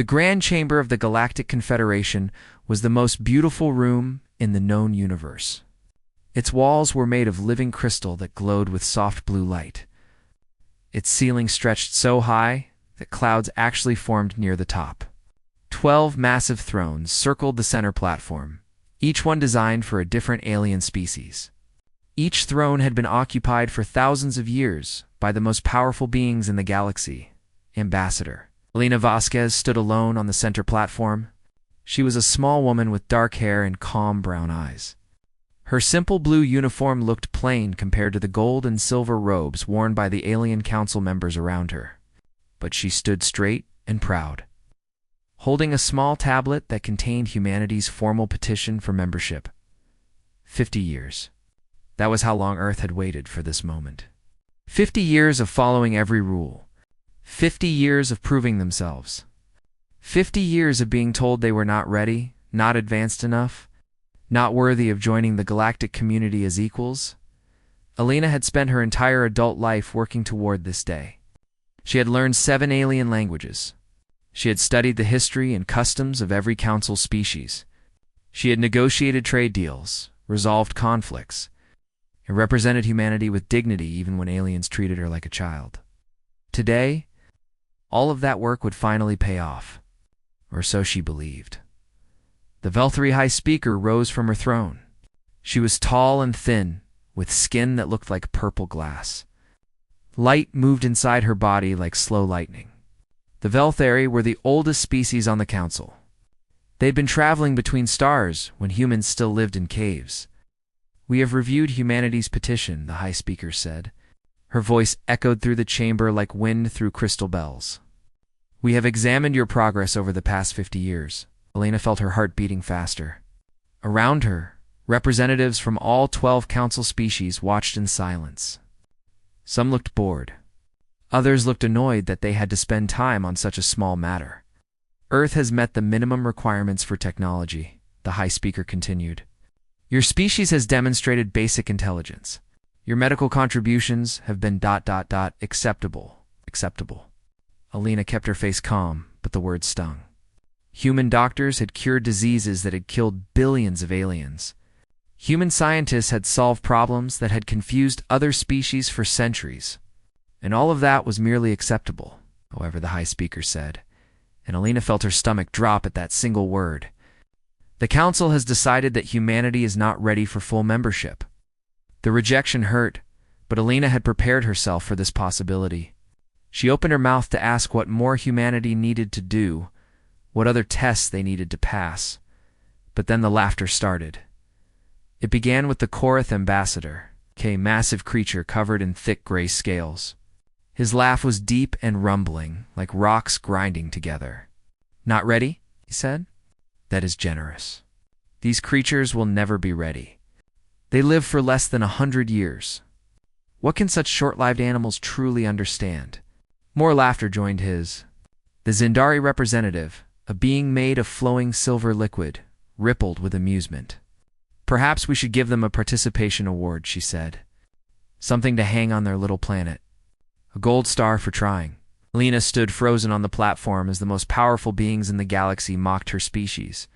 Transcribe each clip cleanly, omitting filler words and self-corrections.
The Grand Chamber of the Galactic Confederation was the most beautiful room in the known universe. Its walls were made of living crystal that glowed with soft blue light. Its ceiling stretched so high that clouds actually formed near the top. 12 massive thrones circled the center platform, each one designed for a different alien species. Each throne had been occupied for thousands of years by the most powerful beings in the galaxy, Ambassador. Elena Vasquez stood alone on the center platform. She was a small woman with dark hair and calm brown eyes. Her simple blue uniform looked plain compared to the gold and silver robes worn by the alien council members around her. But she stood straight and proud, holding a small tablet that contained humanity's formal petition for membership. 50 years. That was how long Earth had waited for this moment. 50 years of following every rule. 50 years of proving themselves. 50 years of being told they were not ready, not advanced enough, not worthy of joining the galactic community as equals. Elena had spent her entire adult life working toward this day. She had learned 7 alien languages. She had studied the history and customs of every council species. She had negotiated trade deals, resolved conflicts, and represented humanity with dignity even when aliens treated her like a child. Today, all of that work would finally pay off, or so she believed. The Velthari High Speaker rose from her throne. She was tall and thin, with skin that looked like purple glass. Light moved inside her body like slow lightning. The Velthari were the oldest species on the council. They'd been traveling between stars when humans still lived in caves. "We have reviewed humanity's petition," the High Speaker said. Her voice echoed through the chamber like wind through crystal bells. "We have examined your progress over the past 50 years. Elena felt her heart beating faster. Around her, representatives from all 12 council species watched in silence. Some looked bored. Others looked annoyed that they had to spend time on such a small matter. "Earth has met the minimum requirements for technology," the High Speaker continued. "Your species has demonstrated basic intelligence. Your medical contributions have been ... acceptable. Elena kept her face calm, but the words stung. Human doctors had cured diseases that had killed billions of aliens. Human scientists had solved problems that had confused other species for centuries. And all of that was merely acceptable, however, the High Speaker said, and Elena felt her stomach drop at that single word. The Council has decided that humanity is not ready for full membership. The rejection hurt, but Elena had prepared herself for this possibility. She opened her mouth to ask what more humanity needed to do, what other tests they needed to pass. But then the laughter started. It began with the Korath Ambassador, a massive creature covered in thick gray scales. His laugh was deep and rumbling, like rocks grinding together. "Not ready?" he said. "That is generous. These creatures will never be ready. They live for less than 100 years. What can such short-lived animals truly understand?" More laughter joined his. The Zindari representative, a being made of flowing silver liquid, rippled with amusement. "Perhaps we should give them a participation award," she said. "Something to hang on their little planet. A gold star for trying." Lena stood frozen on the platform as the most powerful beings in the galaxy mocked her species.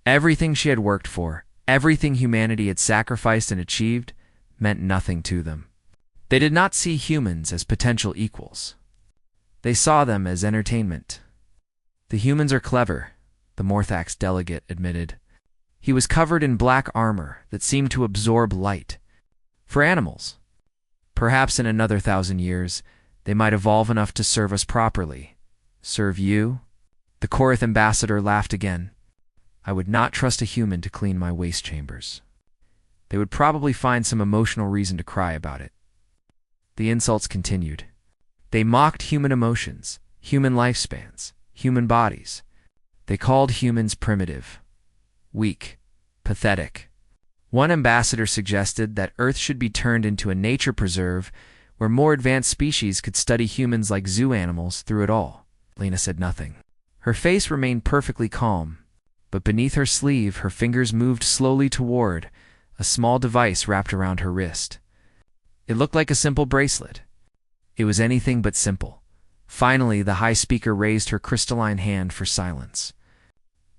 Everything she had worked for, everything humanity had sacrificed and achieved, meant nothing to them. They did not see humans as potential equals. They saw them as entertainment. "The humans are clever," the Morthax delegate admitted. He was covered in black armor that seemed to absorb light. "For animals. Perhaps in another 1,000 years, they might evolve enough to serve us properly." "Serve you?" The Korath Ambassador laughed again. "I would not trust a human to clean my waste chambers. They would probably find some emotional reason to cry about it." The insults continued. They mocked human emotions, human lifespans, human bodies. They called humans primitive, weak, pathetic. One ambassador suggested that Earth should be turned into a nature preserve where more advanced species could study humans like zoo animals through it all. Lena said nothing. Her face remained perfectly calm, but beneath her sleeve her fingers moved slowly toward a small device wrapped around her wrist. It looked like a simple bracelet. It was anything but simple. Finally, the High Speaker raised her crystalline hand for silence.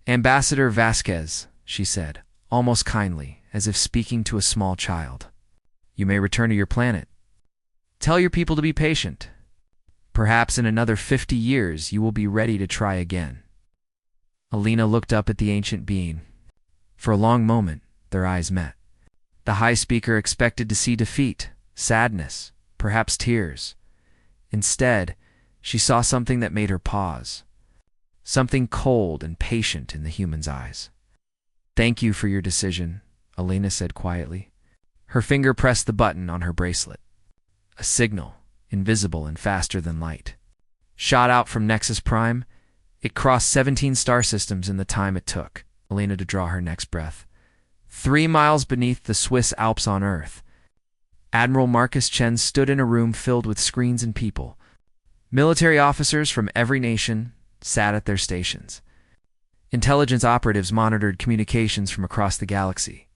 "Ambassador Vasquez," she said, almost kindly, as if speaking to a small child. "You may return to your planet. Tell your people to be patient. Perhaps in another 50 years you will be ready to try again." Alina looked up at the ancient being. For a long moment, their eyes met. The High Speaker expected to see defeat, sadness, perhaps tears. Instead, she saw something that made her pause. Something cold and patient in the human's eyes. "Thank you for your decision," Alina said quietly. Her finger pressed the button on her bracelet. A signal, invisible and faster than light. Shot out from Nexus Prime, it crossed 17 star systems in the time it took Alina to draw her next breath. 3 miles beneath the Swiss Alps on Earth, Admiral Marcus Chen stood in a room filled with screens and people. Military officers from every nation sat at their stations. Intelligence operatives monitored communications from across the galaxy.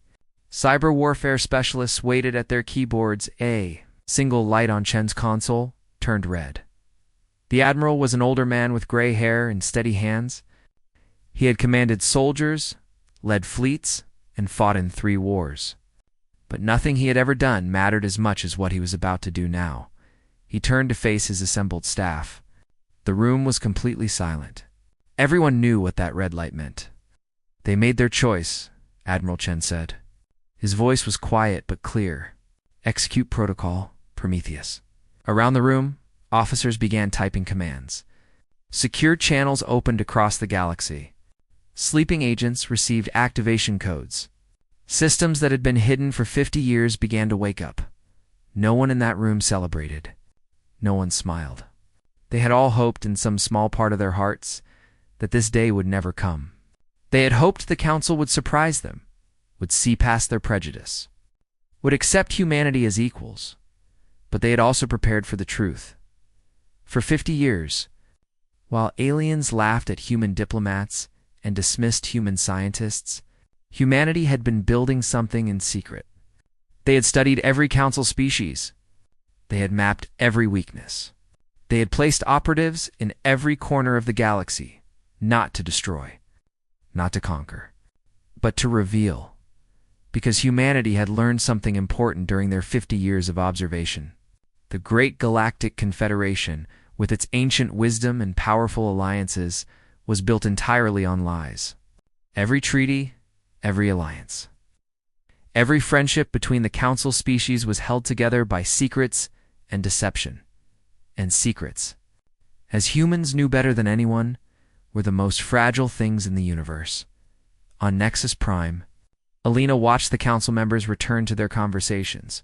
Cyber warfare specialists waited at their keyboards. A single light on Chen's console turned red. The Admiral was an older man with gray hair and steady hands. He had commanded soldiers, led fleets, and fought in 3 wars. But nothing he had ever done mattered as much as what he was about to do now. He turned to face his assembled staff. The room was completely silent. Everyone knew what that red light meant. "They made their choice," Admiral Chen said. His voice was quiet but clear. "Execute protocol, Prometheus." Around the room, officers began typing commands. Secure channels opened across the galaxy. Sleeping agents received activation codes. Systems that had been hidden for 50 years began to wake up. No one in that room celebrated. No one smiled. They had all hoped in some small part of their hearts that this day would never come. They had hoped the Council would surprise them, would see past their prejudice, would accept humanity as equals. But they had also prepared for the truth. For 50 years, while aliens laughed at human diplomats and dismissed human scientists, humanity had been building something in secret. They had studied every Council species. They had mapped every weakness. They had placed operatives in every corner of the galaxy, not to destroy, not to conquer, but to reveal. Because humanity had learned something important during their 50 years of observation. The Great Galactic Confederation, with its ancient wisdom and powerful alliances, was built entirely on lies. Every treaty, every alliance, every friendship between the Council species was held together by secrets and deception. And secrets, as humans knew better than anyone, were the most fragile things in the universe. On Nexus Prime, Alina watched the Council members return to their conversations,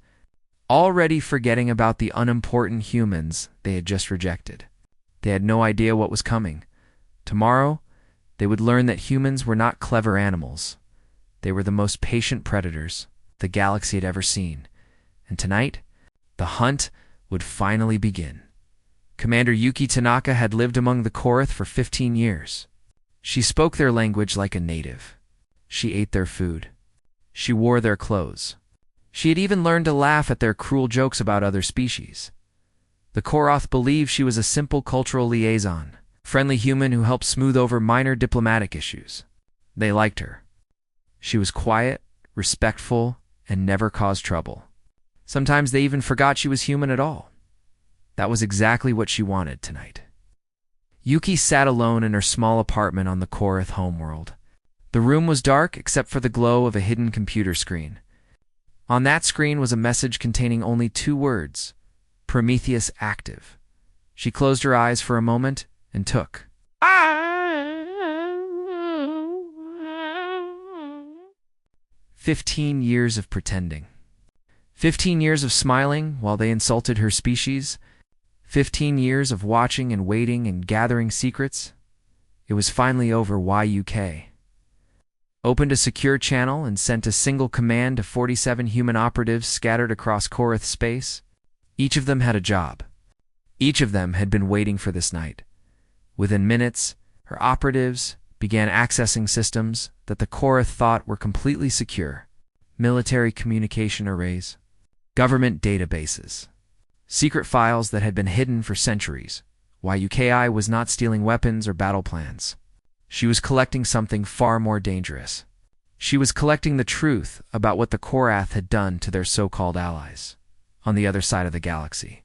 already forgetting about the unimportant humans they had just rejected. They had no idea what was coming. Tomorrow, they would learn that humans were not clever animals. They were the most patient predators the galaxy had ever seen. And tonight, the hunt would finally begin. Commander Yuki Tanaka had lived among the Korath for 15 years. She spoke their language like a native. She ate their food. She wore their clothes. She had even learned to laugh at their cruel jokes about other species. The Korath believed she was a simple cultural liaison, friendly human who helped smooth over minor diplomatic issues. They liked her. She was quiet, respectful, and never caused trouble. Sometimes they even forgot she was human at all. That was exactly what she wanted tonight. Yuki sat alone in her small apartment on the Korath homeworld. The room was dark except for the glow of a hidden computer screen. On that screen was a message containing only 2 words, Prometheus active. She closed her eyes for a moment and took 15 years of pretending. 15 years of smiling while they insulted her species. 15 years of watching and waiting and gathering secrets. It was finally over. YUK opened a secure channel and sent a single command to 47 human operatives scattered across Korath space. Each of them had a job. Each of them had been waiting for this night. Within minutes, her operatives began accessing systems that the Korath thought were completely secure. Military communication arrays, government databases, secret files that had been hidden for centuries, why UKI was not stealing weapons or battle plans. She was collecting something far more dangerous. She was collecting the truth about what the Korath had done to their so-called allies on the other side of the galaxy.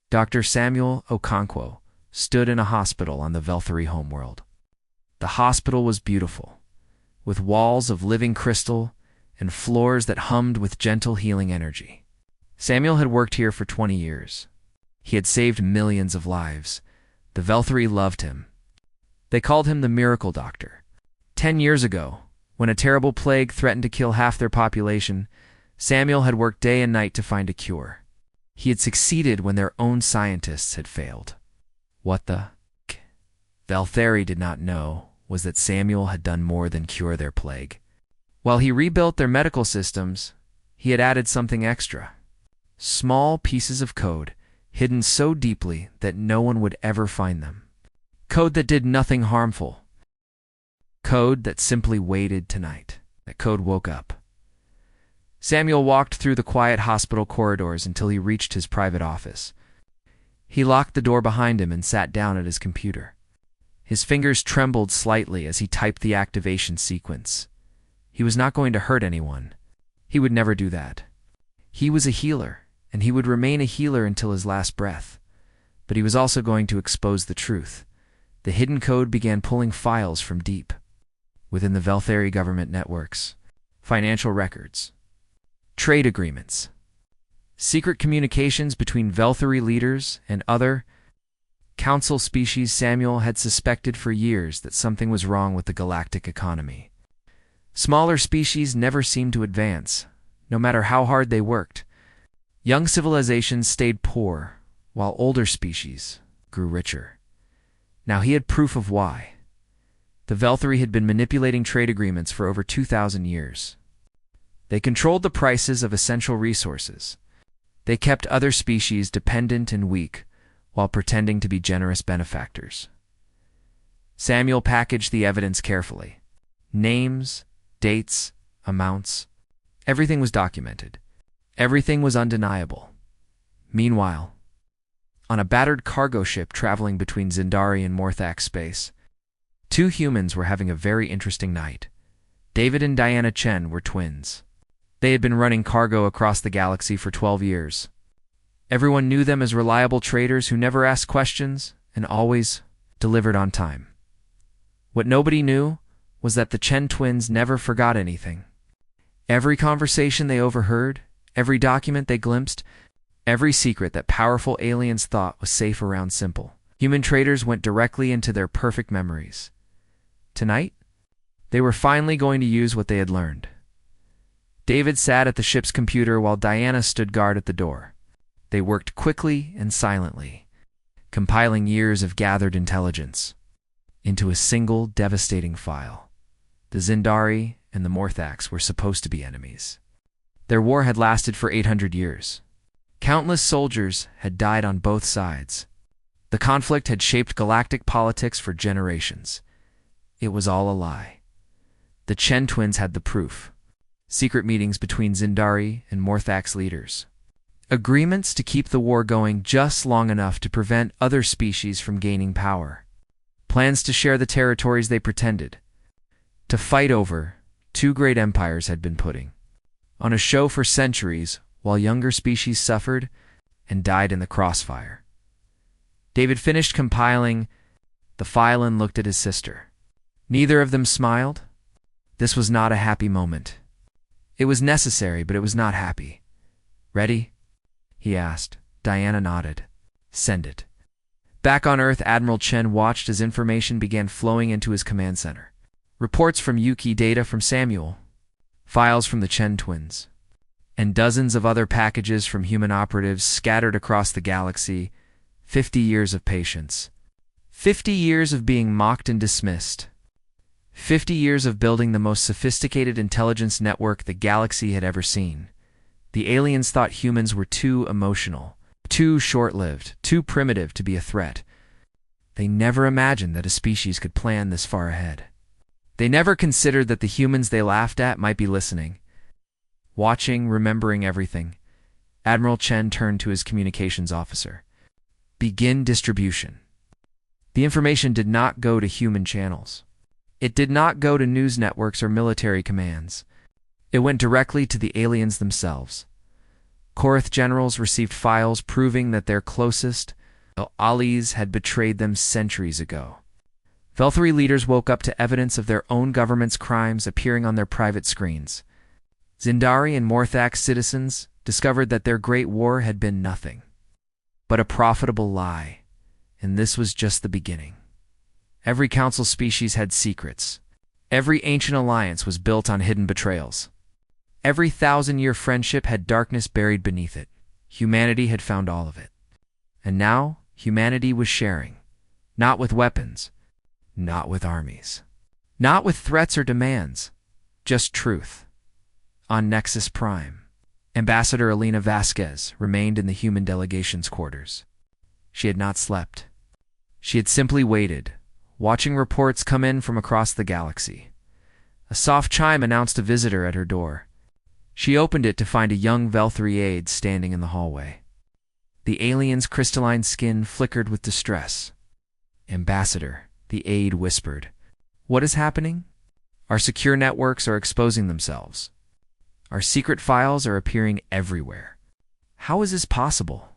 Dr. Samuel Okonkwo stood in a hospital on the Velthari homeworld. The hospital was beautiful, with walls of living crystal and floors that hummed with gentle healing energy. Samuel had worked here for 20 years. He had saved millions of lives. The Velthari loved him. They called him the Miracle Doctor. 10 years ago, when a terrible plague threatened to kill half their population, Samuel had worked day and night to find a cure. He had succeeded when their own scientists had failed. What the Velthari did not know was that Samuel had done more than cure their plague. While he rebuilt their medical systems, he had added something extra. Small pieces of code, hidden so deeply that no one would ever find them. Code that did nothing harmful. Code that simply waited tonight. That code woke up. Samuel walked through the quiet hospital corridors until he reached his private office. He locked the door behind him and sat down at his computer. His fingers trembled slightly as he typed the activation sequence. He was not going to hurt anyone. He would never do that. He was a healer, and he would remain a healer until his last breath. But he was also going to expose the truth. The hidden code began pulling files from deep within the Velthari government networks, financial records, trade agreements, secret communications between Velthari leaders and other council species. Samuel had suspected for years that something was wrong with the galactic economy. Smaller species never seemed to advance, no matter how hard they worked. Young civilizations stayed poor, while older species grew richer. Now he had proof of why. The Velthari had been manipulating trade agreements for over 2,000 years. They controlled the prices of essential resources. They kept other species dependent and weak, while pretending to be generous benefactors. Samuel packaged the evidence carefully. Names, dates, amounts. Everything was documented. Everything was undeniable. Meanwhile, on a battered cargo ship traveling between Zindari and Morthax space, two humans were having a very interesting night. David and Diana Chen were twins. They had been running cargo across the galaxy for 12 years. Everyone knew them as reliable traders who never asked questions and always delivered on time. What nobody knew was that the Chen twins never forgot anything. Every conversation they overheard, every document they glimpsed, every secret that powerful aliens thought was safe around simple human traders went directly into their perfect memories. Tonight, they were finally going to use what they had learned. David sat at the ship's computer while Diana stood guard at the door. They worked quickly and silently, compiling years of gathered intelligence into a single devastating file. The Zindari and the Morthax were supposed to be enemies. Their war had lasted for 800 years. Countless soldiers had died on both sides. The conflict had shaped galactic politics for generations. It was all a lie. The Chen twins had the proof. Secret meetings between Zindari and Morthax leaders. Agreements to keep the war going just long enough to prevent other species from gaining power. Plans to share the territories they pretended to fight over. Two great empires had been putting on a show for centuries while younger species suffered and died in the crossfire. David finished compiling the file and looked at his sister. Neither of them smiled. This was not a happy moment. It was necessary, but it was not happy. Ready? He asked. Diana nodded. Send it. Back on Earth, Admiral Chen watched as information began flowing into his command center. Reports from Yuki, data from Samuel, files from the Chen twins, and dozens of other packages from human operatives scattered across the galaxy. 50 years of patience. 50 years of being mocked and dismissed. 50 years of building the most sophisticated intelligence network the galaxy had ever seen. The aliens thought humans were too emotional, too short-lived, too primitive to be a threat. They never imagined that a species could plan this far ahead. They never considered that the humans they laughed at might be listening. Watching, remembering everything, Admiral Chen turned to his communications officer. Begin distribution. The information did not go to human channels. It did not go to news networks or military commands. It went directly to the aliens themselves. Korath generals received files proving that their closest allies had betrayed them centuries ago. Velthari leaders woke up to evidence of their own government's crimes appearing on their private screens. Zindari and Morthak's citizens discovered that their great war had been nothing but a profitable lie, and this was just the beginning. Every council species had secrets. Every ancient alliance was built on hidden betrayals. Every 1,000-year friendship had darkness buried beneath it. Humanity had found all of it. And now, humanity was sharing. Not with weapons. Not with armies. Not with threats or demands. Just truth. On Nexus Prime, Ambassador Elena Vasquez remained in the human delegation's quarters. She had not slept. She had simply waited, watching reports come in from across the galaxy. A soft chime announced a visitor at her door. She opened it to find a young Velthari aide standing in the hallway. The alien's crystalline skin flickered with distress. "Ambassador," the aide whispered. "What is happening? Our secure networks are exposing themselves. Our secret files are appearing everywhere. How is this possible?"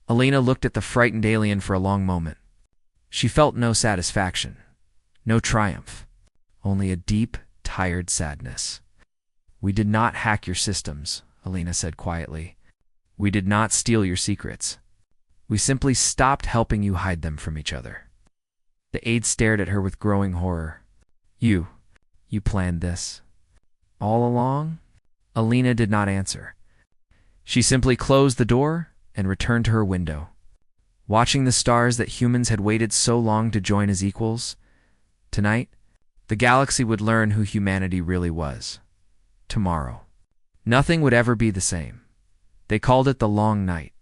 Elena looked at the frightened alien for a long moment. She felt no satisfaction, no triumph, only a deep, tired sadness. "We did not hack your systems," Elena said quietly. "We did not steal your secrets. We simply stopped helping you hide them from each other." The aide stared at her with growing horror. You planned this? All along?" Elena did not answer. She simply closed the door and returned to her window, watching the stars that humans had waited so long to join as equals. Tonight, the galaxy would learn who humanity really was. Tomorrow, nothing would ever be the same. They called it the Long Night.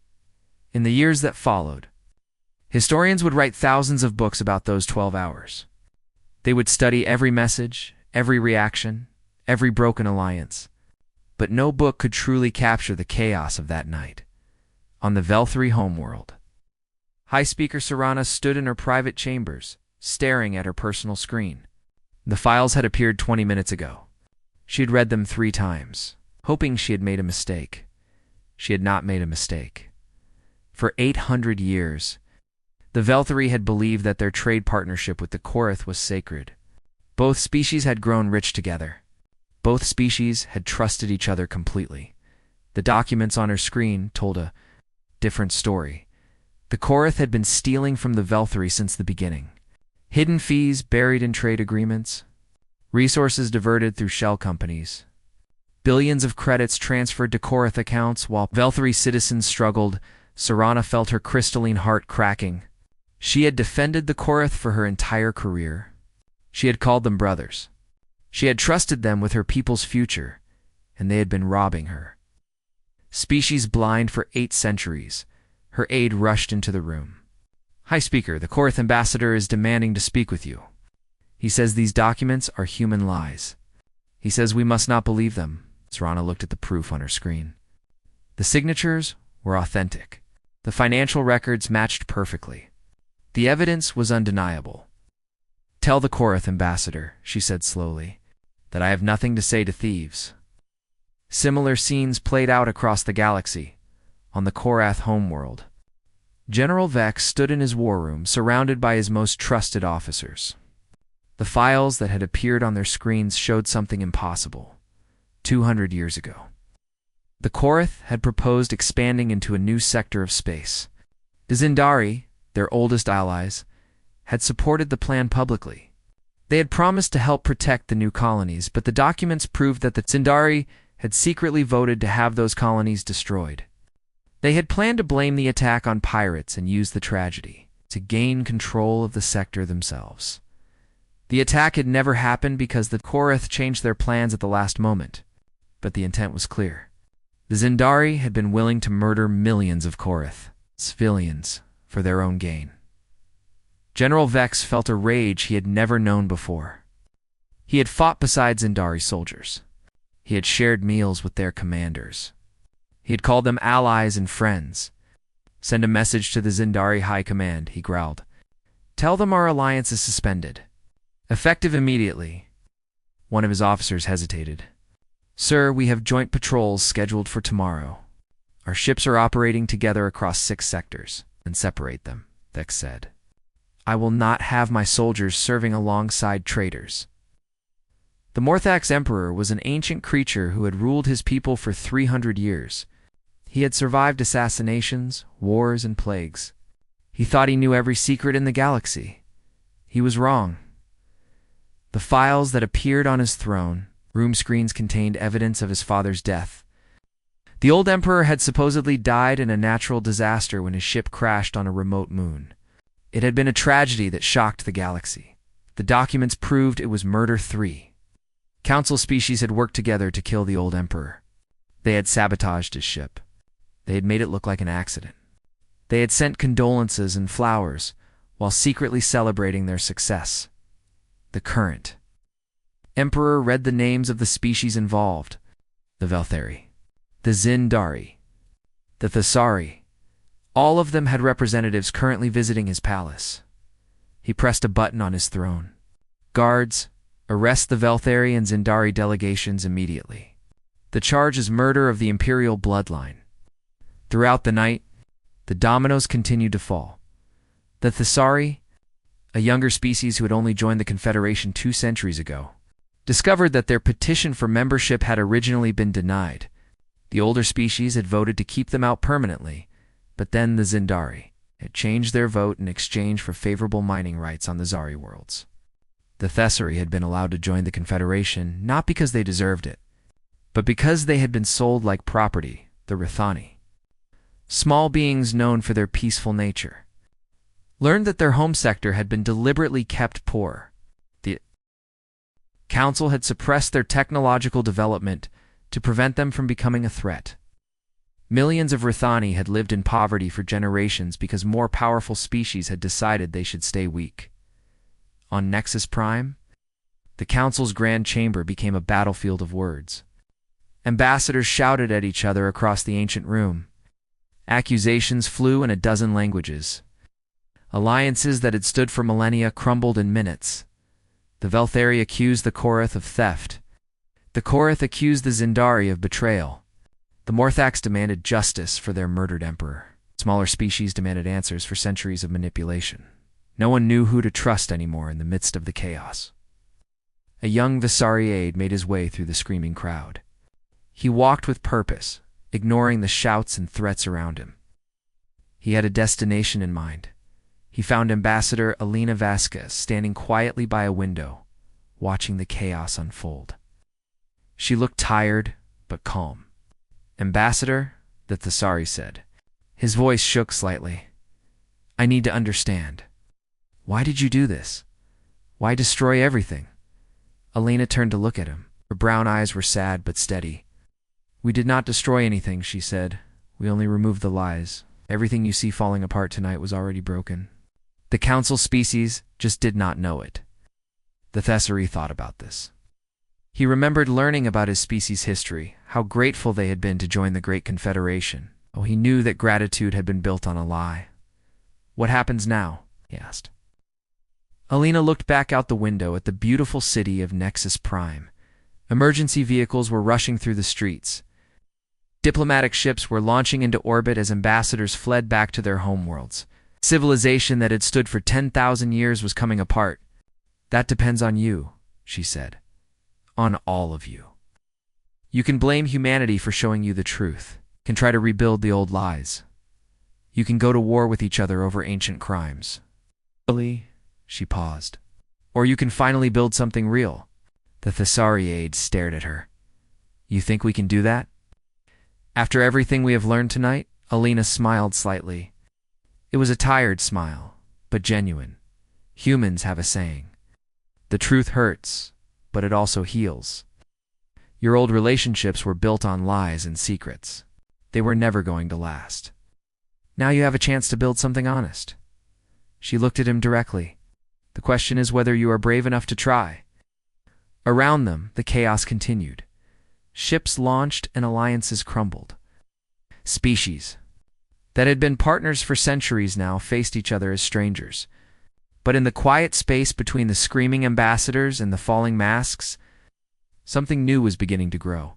In the years that followed, historians would write thousands of books about those 12 hours. They would study every message, every reaction, every broken alliance. But no book could truly capture the chaos of that night. On the Velthari homeworld, High Speaker Serana stood in her private chambers, staring at her personal screen. The files had appeared 20 minutes ago. She had read them 3 times, hoping she had made a mistake. She had not made a mistake. For 800 years, the Velthari had believed that their trade partnership with the Korath was sacred. Both species had grown rich together. Both species had trusted each other completely. The documents on her screen told a different story. The Korath had been stealing from the Velthari since the beginning. Hidden fees buried in trade agreements. Resources diverted through shell companies. Billions of credits transferred to Korath accounts while Velthari citizens struggled. Serana felt her crystalline heart cracking. She had defended the Korath for her entire career. She had called them brothers. She had trusted them with her people's future, and they had been robbing her. Species blind for 8 centuries, her aide rushed into the room. "High Speaker, the Korath ambassador is demanding to speak with you. He says these documents are human lies. He says we must not believe them." Serana looked at the proof on her screen. The signatures were authentic. The financial records matched perfectly. The evidence was undeniable. "Tell the Korath ambassador," she said slowly, "that I have nothing to say to thieves." Similar scenes played out across the galaxy, on the Korath homeworld. General Vex stood in his war room, surrounded by his most trusted officers. The files that had appeared on their screens showed something impossible. 200 years ago, the Korath had proposed expanding into a new sector of space. The Zindari, their oldest allies, had supported the plan publicly. They had promised to help protect the new colonies, but the documents proved that the Zindari had secretly voted to have those colonies destroyed. They had planned to blame the attack on pirates and use the tragedy to gain control of the sector themselves. The attack had never happened because the Korath changed their plans at the last moment, but the intent was clear. The Zindari had been willing to murder millions of Korath civilians for their own gain. General Vex felt a rage he had never known before. He had fought beside Zindari soldiers. He had shared meals with their commanders. He had called them allies and friends. "Send a message to the Zindari High Command," he growled. Tell them our alliance is suspended. Effective immediately. One of his officers hesitated. Sir, we have joint patrols scheduled for tomorrow. Our ships are operating together across 6 sectors. And separate them, Thex said. I will not have my soldiers serving alongside traitors. The Morthax Emperor was an ancient creature who had ruled his people for 300 years. He had survived assassinations, wars, and plagues. He thought he knew every secret in the galaxy. He was wrong. The files that appeared on his throne, room screens, contained evidence of his father's death. The old emperor had supposedly died in a natural disaster when his ship crashed on a remote moon. It had been a tragedy that shocked the galaxy. The documents proved it was Murder 3. Council species had worked together to kill the old emperor. They had sabotaged his ship. They had made it look like an accident. They had sent condolences and flowers while secretly celebrating their success. The current emperor read the names of the species involved: the Velthari, the Zindari, the Thesari. All of them had representatives currently visiting his palace. He pressed a button on his throne. Guards, arrest the Velthari and Zindari delegations immediately. The charge is murder of the imperial bloodline. Throughout the night, the dominoes continued to fall. The Thesari, a younger species who had only joined the Confederation 2 centuries ago, discovered that their petition for membership had originally been denied. The older species had voted to keep them out permanently, but then the Zindari had changed their vote in exchange for favorable mining rights on the Zari worlds. The Thesari had been allowed to join the Confederation not because they deserved it, but because they had been sold like property, the Rithani. Small beings known for their peaceful nature learned that their home sector had been deliberately kept poor. The Council had suppressed their technological development to prevent them from becoming a threat. Millions of Rithani had lived in poverty for generations because more powerful species had decided they should stay weak. On Nexus Prime, the Council's Grand Chamber became a battlefield of words. Ambassadors shouted at each other across the ancient room. Accusations flew in a dozen languages. Alliances that had stood for millennia crumbled in minutes. The Velthari accused the Korath of theft. The Korath accused the Zindari of betrayal. The Morthax demanded justice for their murdered emperor. Smaller species demanded answers for centuries of manipulation. No one knew who to trust anymore in the midst of the chaos. A young Visari aide made his way through the screaming crowd. He walked with purpose, ignoring the shouts and threats around him. He had a destination in mind. He found Ambassador Alina Vasquez standing quietly by a window, watching the chaos unfold. She looked tired, but calm. Ambassador, the Thesari said. His voice shook slightly. I need to understand. Why did you do this? Why destroy everything? Alina turned to look at him. Her brown eyes were sad but steady. We did not destroy anything, she said. We only removed the lies. Everything you see falling apart tonight was already broken. The Council species just did not know it. The Thesari thought about this. He remembered learning about his species' history, how grateful they had been to join the Great Confederation. Oh, he knew that gratitude had been built on a lie. What happens now? He asked. Alina looked back out the window at the beautiful city of Nexus Prime. Emergency vehicles were rushing through the streets. Diplomatic ships were launching into orbit as ambassadors fled back to their homeworlds. Civilization that had stood for 10,000 years was coming apart. That depends on you, she said. On all of you. You can blame humanity for showing you the truth, can try to rebuild the old lies. You can go to war with each other over ancient crimes. She paused. Or you can finally build something real. The Thesari aide stared at her. You think we can do that? After everything we have learned tonight, Alina smiled slightly. It was a tired smile, but genuine. Humans have a saying. The truth hurts, but it also heals. Your old relationships were built on lies and secrets. They were never going to last. Now you have a chance to build something honest. She looked at him directly. The question is whether you are brave enough to try. Around them, the chaos continued. Ships launched and alliances crumbled. Species that had been partners for centuries now faced each other as strangers. But in the quiet space between the screaming ambassadors and the falling masks, something new was beginning to grow.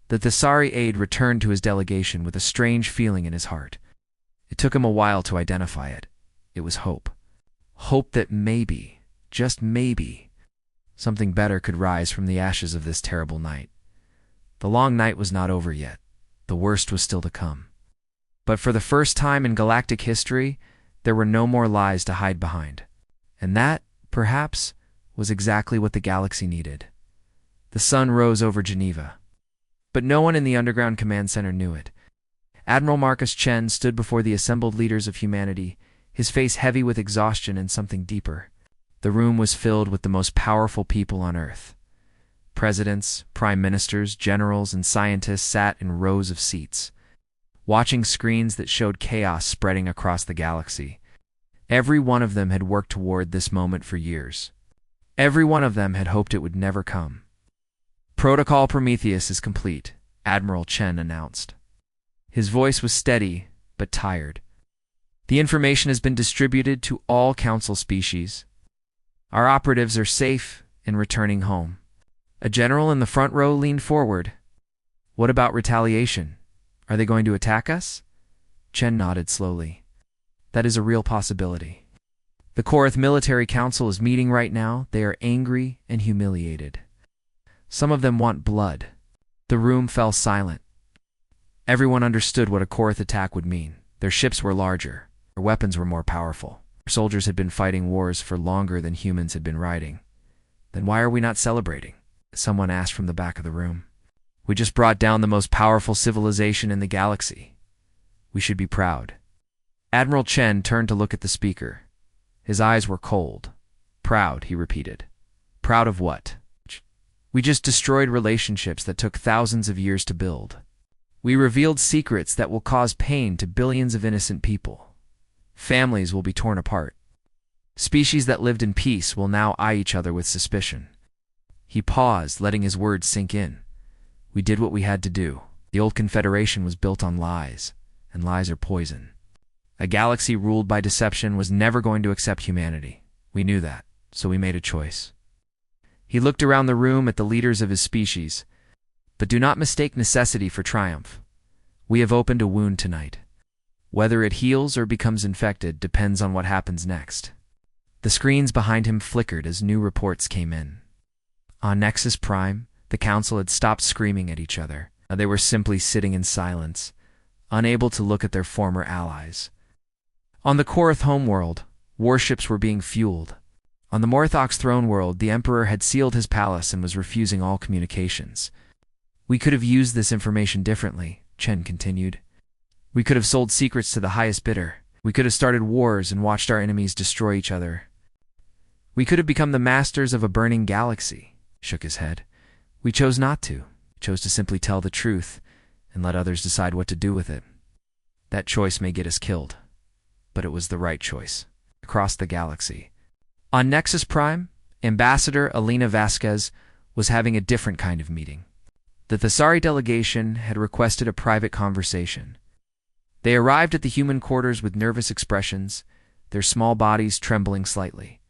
The Thessari aide returned to his delegation with a strange feeling in his heart. It took him a while to identify it. It was hope. Hope that maybe, just maybe, something better could rise from the ashes of this terrible night. The long night was not over yet. The worst was still to come. But for the first time in galactic history, there were no more lies to hide behind. And that, perhaps, was exactly what the galaxy needed. The sun rose over Geneva. But no one in the underground command center knew it. Admiral Marcus Chen stood before the assembled leaders of humanity, his face heavy with exhaustion and something deeper. The room was filled with the most powerful people on Earth. Presidents, prime ministers, generals, and scientists sat in rows of seats, watching screens that showed chaos spreading across the galaxy. Every one of them had worked toward this moment for years. Every one of them had hoped it would never come. Protocol Prometheus is complete, Admiral Chen announced. His voice was steady, but tired. The information has been distributed to all Council species. Our operatives are safe and returning home. A general in the front row leaned forward. What about retaliation? Are they going to attack us? Chen nodded slowly. That is a real possibility. The Korath Military Council is meeting right now. They are angry and humiliated. Some of them want blood. The room fell silent. Everyone understood what a Korath attack would mean. Their ships were larger. Their weapons were more powerful. Their soldiers had been fighting wars for longer than humans had been riding. Then why are we not celebrating? Someone asked from the back of the room. We just brought down the most powerful civilization in the galaxy. We should be proud. Admiral Chen turned to look at the speaker. His eyes were cold. Proud, he repeated. Proud of what? We just destroyed relationships that took thousands of years to build. We revealed secrets that will cause pain to billions of innocent people. Families will be torn apart. Species that lived in peace will now eye each other with suspicion. He paused, letting his words sink in. We did what we had to do. The old Confederation was built on lies, and lies are poison. A galaxy ruled by deception was never going to accept humanity. We knew that, so we made a choice. He looked around the room at the leaders of his species. But do not mistake necessity for triumph. We have opened a wound tonight. Whether it heals or becomes infected depends on what happens next. The screens behind him flickered as new reports came in. On Nexus Prime, the Council had stopped screaming at each other. They were simply sitting in silence, unable to look at their former allies. On the Korath homeworld, warships were being fueled. On the Morthox throne world, the Emperor had sealed his palace and was refusing all communications. We could have used this information differently, Chen continued. We could have sold secrets to the highest bidder. We could have started wars and watched our enemies destroy each other. We could have become the masters of a burning galaxy, shook his head. We chose not to. We chose to simply tell the truth and let others decide what to do with it. That choice may get us killed, but it was the right choice. Across the galaxy. On Nexus Prime, Ambassador Alina Vasquez was having a different kind of meeting. The Thessari delegation had requested a private conversation. They arrived at the human quarters with nervous expressions, their small bodies trembling slightly.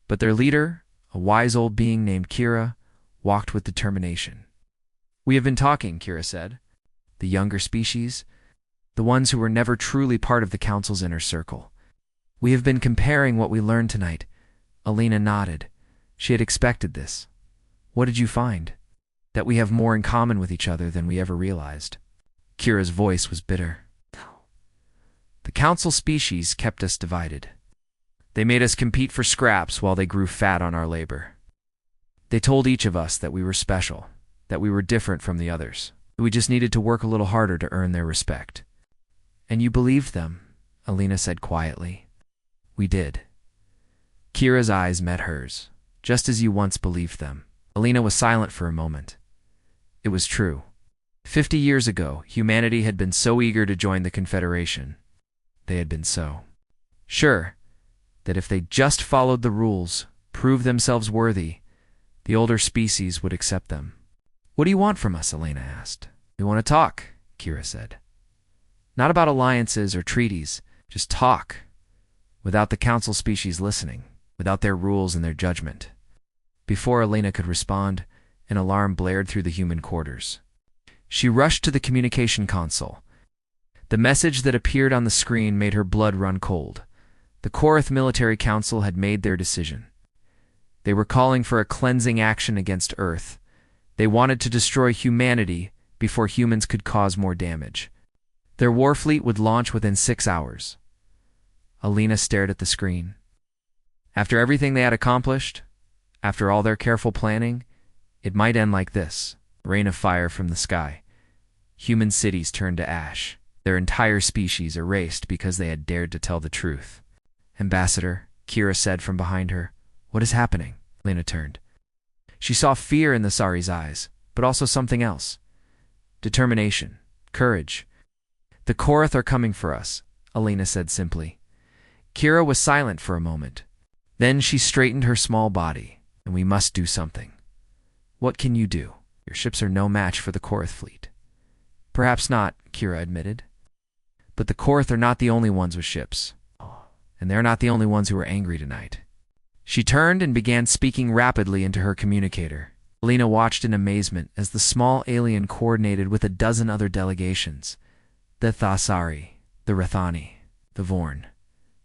But their leader, a wise old being named Kira, walked with determination. We have been talking, Kira said. The younger species, the ones who were never truly part of the Council's inner circle. We have been comparing what we learned tonight. Alina nodded. She had expected this. What did you find? That we have more in common with each other than we ever realized. Kira's voice was bitter. The Council species kept us divided. They made us compete for scraps while they grew fat on our labor. They told each of us that we were special, that we were different from the others. We just needed to work a little harder to earn their respect. And you believed them, Alina said quietly. We did. Kira's eyes met hers, just as you once believed them. Alina was silent for a moment. It was true. 50 years ago, humanity had been so eager to join the Confederation. They had been so sure that if they just followed the rules, proved themselves worthy, the older species would accept them. What do you want from us? Alina asked. We want to talk, Kira said. Not about alliances or treaties, just talk. without the council species listening, without their rules and their judgment. Before Elena could respond, an alarm blared through the human quarters. She rushed to the communication console. The message that appeared on the screen made her blood run cold. The Korath Military Council had made their decision. They were calling for a cleansing action against Earth. They wanted to destroy humanity before humans could cause more damage. Their war fleet would launch within 6 hours. Alina stared at the screen. After everything they had accomplished, after all their careful planning, it might end like this: rain of fire from the sky. Human cities turned to ash. Their entire species erased because they had dared to tell the truth. "Ambassador," Kira said from behind her. "What is happening?" Lena turned. She saw fear in the Sari's eyes, but also something else. Determination, courage. "The Korath are coming for us," Alina said simply. Kira was silent for a moment. Then she straightened her small body. "And we must do something." "What can you do? Your ships are no match for the Korath fleet." "Perhaps not," Kira admitted. "But the Korath are not the only ones with ships. And they're not the only ones who are angry tonight." She turned and began speaking rapidly into her communicator. Alina watched in amazement as the small alien coordinated with a dozen other delegations. The Thasari, the Rathani, the Vorn.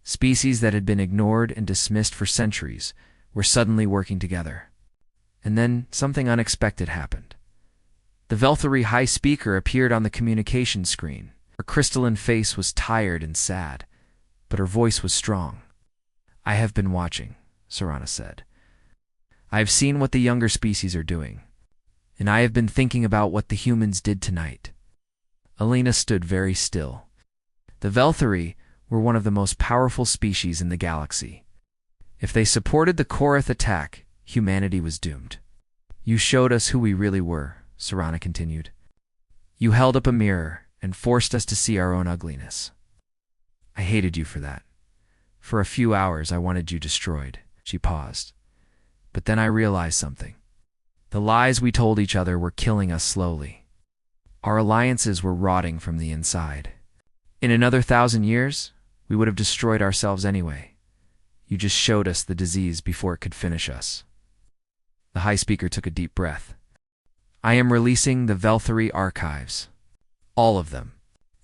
Species that had been ignored and dismissed for centuries were suddenly working together. And then something unexpected happened. The Velthari High Speaker appeared on the communication screen. Her crystalline face was tired and sad, but her voice was strong. "I have been watching," Sarana said. "I have seen what the younger species are doing, and I have been thinking about what the humans did tonight." Alina stood very still. The Velthari were one of the most powerful species in the galaxy. If they supported the Korath attack, humanity was doomed. "You showed us who we really were," Sarana continued. "You held up a mirror and forced us to see our own ugliness. I hated you for that. For a few hours I wanted you destroyed." She paused. "But then I realized something. The lies we told each other were killing us slowly. Our alliances were rotting from the inside. In another 1,000 years, we would have destroyed ourselves anyway. You just showed us the disease before it could finish us." The High Speaker took a deep breath. "I am releasing the Velthari archives. All of them.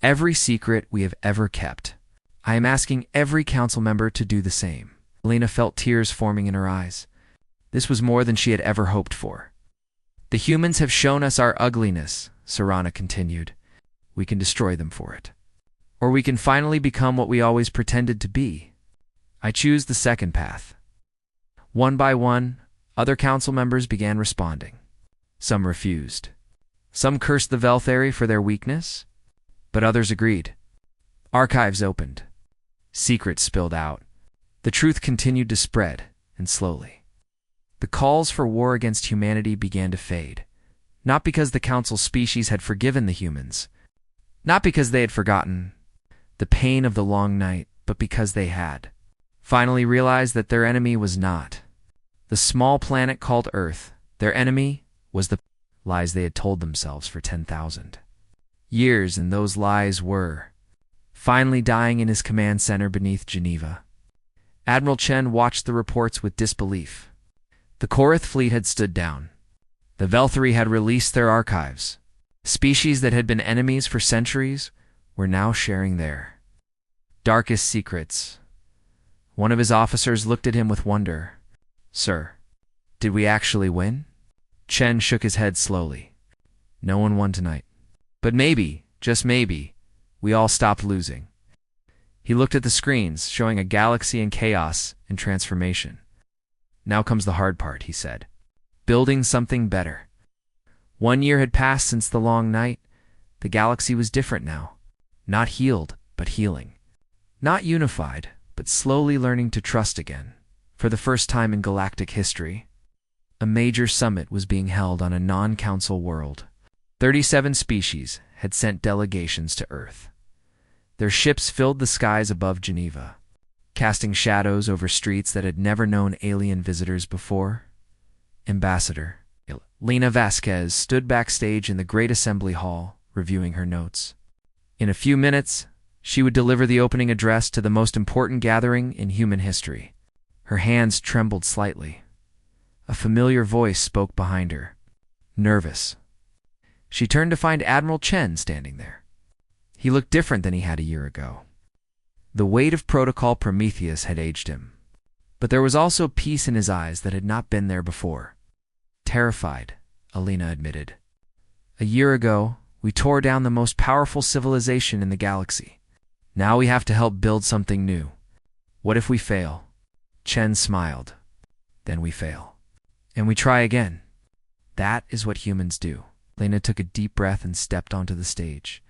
Every secret we have ever kept. I am asking every council member to do the same." Alina felt tears forming in her eyes. This was more than she had ever hoped for. "The humans have shown us our ugliness," Sarana continued. "We can destroy them for it. Or we can finally become what we always pretended to be. I choose the second path." One by one, other council members began responding. Some refused. Some cursed the Velthari for their weakness, but others agreed. Archives opened. Secrets spilled out. The truth continued to spread, and slowly. The calls for war against humanity began to fade, not because the council species had forgiven the humans, not because they had forgotten the pain of the long night, but because they had finally realized that their enemy was not the small planet called Earth. Their enemy was the lies they had told themselves for 10,000 years, and those lies were finally dying in his command center beneath Geneva. Admiral Chen watched the reports with disbelief. The Korath fleet had stood down. The Velthari had released their archives. Species that had been enemies for centuries were now sharing their darkest secrets. One of his officers looked at him with wonder. "Sir, did we actually win?" Chen shook his head slowly. "No one won tonight. But maybe, just maybe, we all stopped losing." He looked at the screens, showing a galaxy in chaos and transformation. "Now comes the hard part," he said. "Building something better." 1 year had passed since the long night. The galaxy was different now. Not healed, but healing. Not unified, but slowly learning to trust again. For the first time in galactic history, a major summit was being held on a non-council world. 37 species had sent delegations to Earth. Their ships filled the skies above Geneva, casting shadows over streets that had never known alien visitors before. Ambassador Lena Vasquez stood backstage in the Great Assembly Hall, reviewing her notes. In a few minutes, She would deliver the opening address to the most important gathering in human history. Her hands trembled slightly. A familiar voice spoke behind her. Nervous. She turned to find Admiral Chen standing there. He looked different than he had a year ago. The weight of Protocol Prometheus had aged him. But there was also peace in his eyes that had not been there before. Terrified, Alina admitted. A year ago, we tore down the most powerful civilization in the galaxy. Now we have to help build something new. What if we fail? Chen smiled. Then we fail. And we try again. That is what humans do. Lena took a deep breath and stepped onto the stage.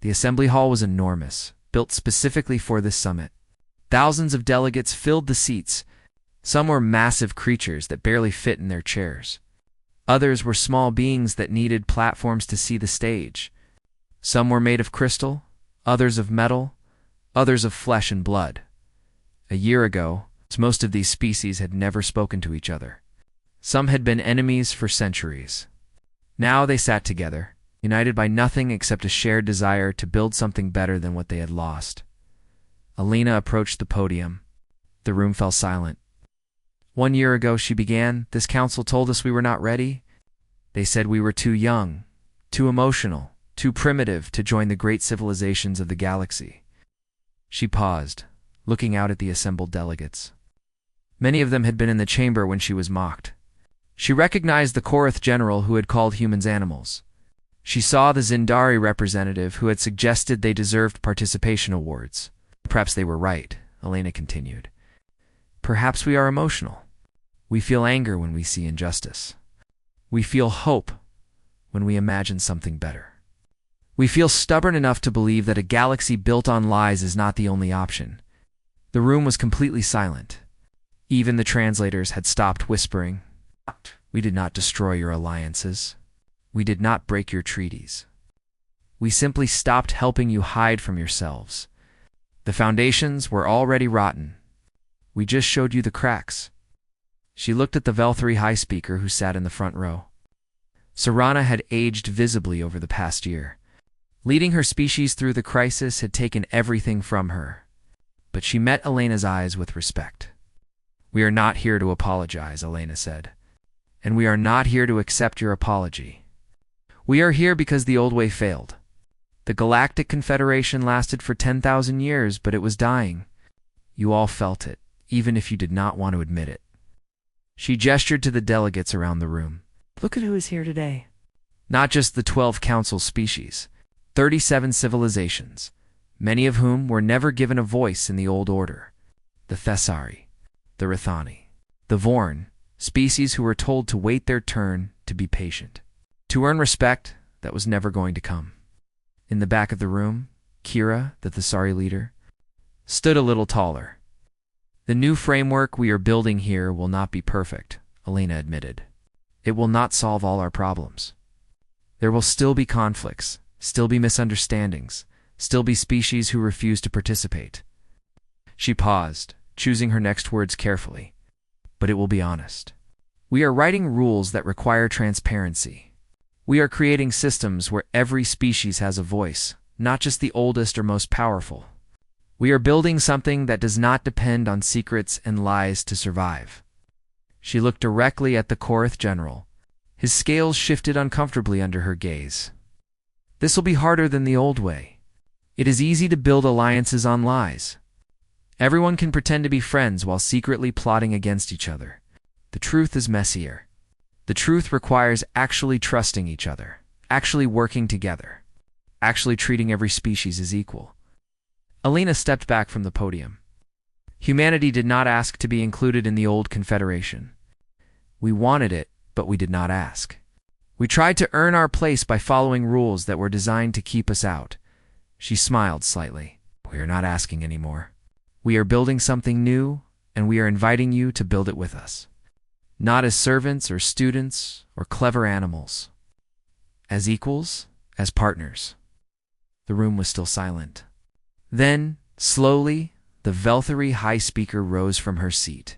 The assembly hall was enormous, built specifically for this summit. Thousands of delegates filled the seats. Some were massive creatures that barely fit in their chairs. Others were small beings that needed platforms to see the stage. Some were made of crystal, others of metal, others of flesh and blood. A year ago, most of these species had never spoken to each other. Some had been enemies for centuries. Now they sat together, united by nothing except a shared desire to build something better than what they had lost. Alina approached the podium. The room fell silent. 1 year ago, she began, this council told us we were not ready. They said we were too young, too emotional, too primitive to join the great civilizations of the galaxy. She paused, looking out at the assembled delegates. Many of them had been in the chamber when she was mocked. She recognized the Korath general who had called humans animals. She saw the Zindari representative who had suggested they deserved participation awards. Perhaps they were right, Elena continued. Perhaps we are emotional. We feel anger when we see injustice. We feel hope when we imagine something better. We feel stubborn enough to believe that a galaxy built on lies is not the only option. The room was completely silent. Even the translators had stopped whispering. We did not destroy your alliances. We did not break your treaties. We simply stopped helping you hide from yourselves. The foundations were already rotten. We just showed you the cracks. She looked at the Velthari High Speaker who sat in the front row. Sarana had aged visibly over the past year. Leading her species through the crisis had taken everything from her. But she met Elena's eyes with respect. We are not here to apologize, Elena said. And we are not here to accept your apology. We are here because the old way failed. The Galactic Confederation lasted for 10,000 years, but it was dying. You all felt it, even if you did not want to admit it. She gestured to the delegates around the room. Look at who is here today. Not just the 12 council species, 37 civilizations, many of whom were never given a voice in the old order. The Thessari, the Rithani, the Vorn, species who were told to wait their turn, to be patient, to earn respect that was never going to come. In the back of the room, Kira, the Thessari leader, stood a little taller. The new framework we are building here will not be perfect, Elena admitted. It will not solve all our problems. There will still be conflicts, still be misunderstandings, still be species who refuse to participate. She paused, choosing her next words carefully. But it will be honest. We are writing rules that require transparency. We are creating systems where every species has a voice, not just the oldest or most powerful. We are building something that does not depend on secrets and lies to survive. She looked directly at the Korath general. His scales shifted uncomfortably under her gaze. This will be harder than the old way. It is easy to build alliances on lies. Everyone can pretend to be friends while secretly plotting against each other. The truth is messier. The truth requires actually trusting each other, actually working together, actually treating every species as equal. Alina stepped back from the podium. Humanity did not ask to be included in the old Confederation. We wanted it, but we did not ask. We tried to earn our place by following rules that were designed to keep us out. She smiled slightly. We are not asking anymore. We are building something new, and we are inviting you to build it with us. Not as servants or students or clever animals. As equals, as partners. The room was still silent. Then, slowly, the Velthari High Speaker rose from her seat.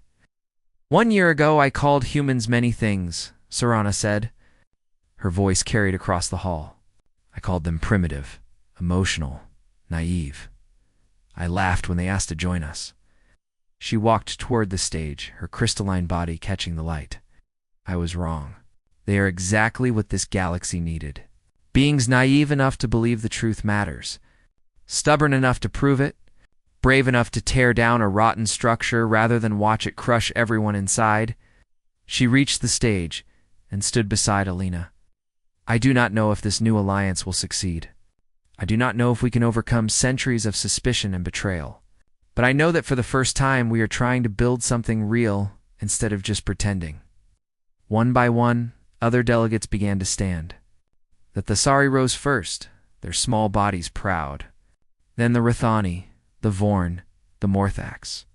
1 year ago I called humans many things, Sarana said. Her voice carried across the hall. I called them primitive, emotional, naive. I laughed when they asked to join us. She walked toward the stage, her crystalline body catching the light. I was wrong. They are exactly what this galaxy needed. Beings naive enough to believe the truth matters, stubborn enough to prove it, brave enough to tear down a rotten structure rather than watch it crush everyone inside. She reached the stage and stood beside Alina. I do not know if this new alliance will succeed. I do not know if we can overcome centuries of suspicion and betrayal. But I know that for the first time we are trying to build something real instead of just pretending. One by one, other delegates began to stand. The Thasari rose first, their small bodies proud. Then the Rathani, the Vorn, the Morthax.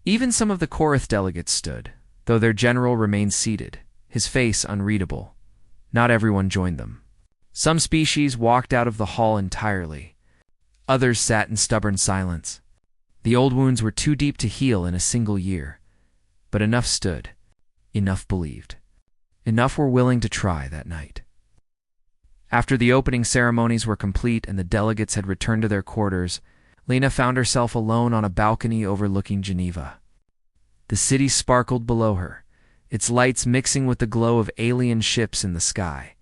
Even some of the Korath delegates stood, though their general remained seated, his face unreadable. Not everyone joined them. Some species walked out of the hall entirely. Others sat in stubborn silence. The old wounds were too deep to heal in a single year. But enough stood. Enough believed. Enough were willing to try that night. After the opening ceremonies were complete and the delegates had returned to their quarters, Lena found herself alone on a balcony overlooking Geneva. The city sparkled below her, its lights mixing with the glow of alien ships in the sky.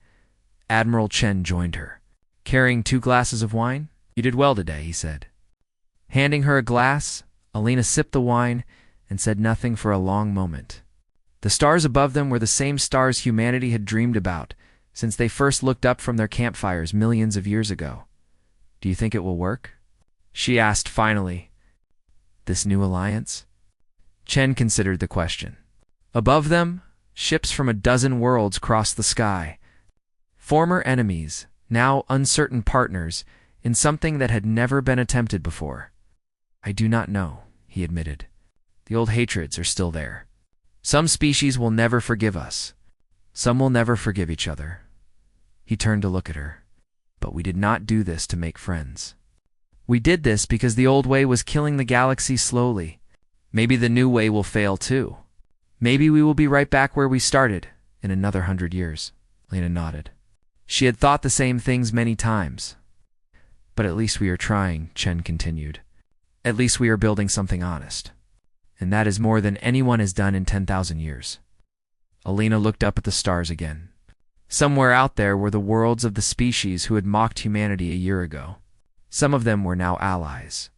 Admiral Chen joined her. Carrying 2 glasses of wine? You did well today, he said. Handing her a glass, Alina sipped the wine and said nothing for a long moment. The stars above them were the same stars humanity had dreamed about since they first looked up from their campfires millions of years ago. Do you think it will work? She asked finally. This new alliance? Chen considered the question. Above them, ships from a dozen worlds crossed the sky. Former enemies, now uncertain partners, in something that had never been attempted before. I do not know, he admitted. The old hatreds are still there. Some species will never forgive us. Some will never forgive each other. He turned to look at her. But we did not do this to make friends. We did this because the old way was killing the galaxy slowly. Maybe the new way will fail too. Maybe we will be right back where we started in another 100 years. Lena nodded. She had thought the same things many times. But at least we are trying, Chen continued. At least we are building something honest. And that is more than anyone has done in 10,000 years. Alina looked up at the stars again. Somewhere out there were the worlds of the species who had mocked humanity a year ago. Some of them were now allies.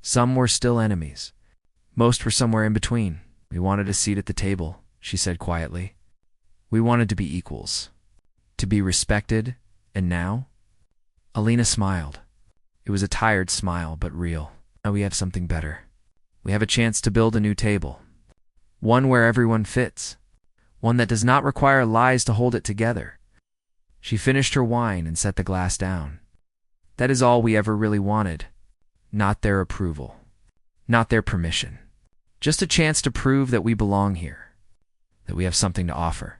Some were still enemies. Most were somewhere in between. We wanted a seat at the table, she said quietly. We wanted to be equals. To be respected, and now? Alina smiled. It was a tired smile, but real. Now we have something better. We have a chance to build a new table. One where everyone fits. One that does not require lies to hold it together. She finished her wine and set the glass down. That is all we ever really wanted. Not their approval. Not their permission. Just a chance to prove that we belong here. That we have something to offer.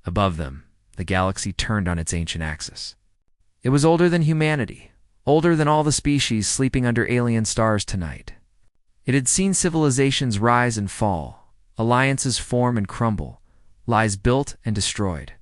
Above them, the galaxy turned on its ancient axis. It was older than humanity, older than all the species sleeping under alien stars tonight. It had seen civilizations rise and fall, alliances form and crumble, lies built and destroyed.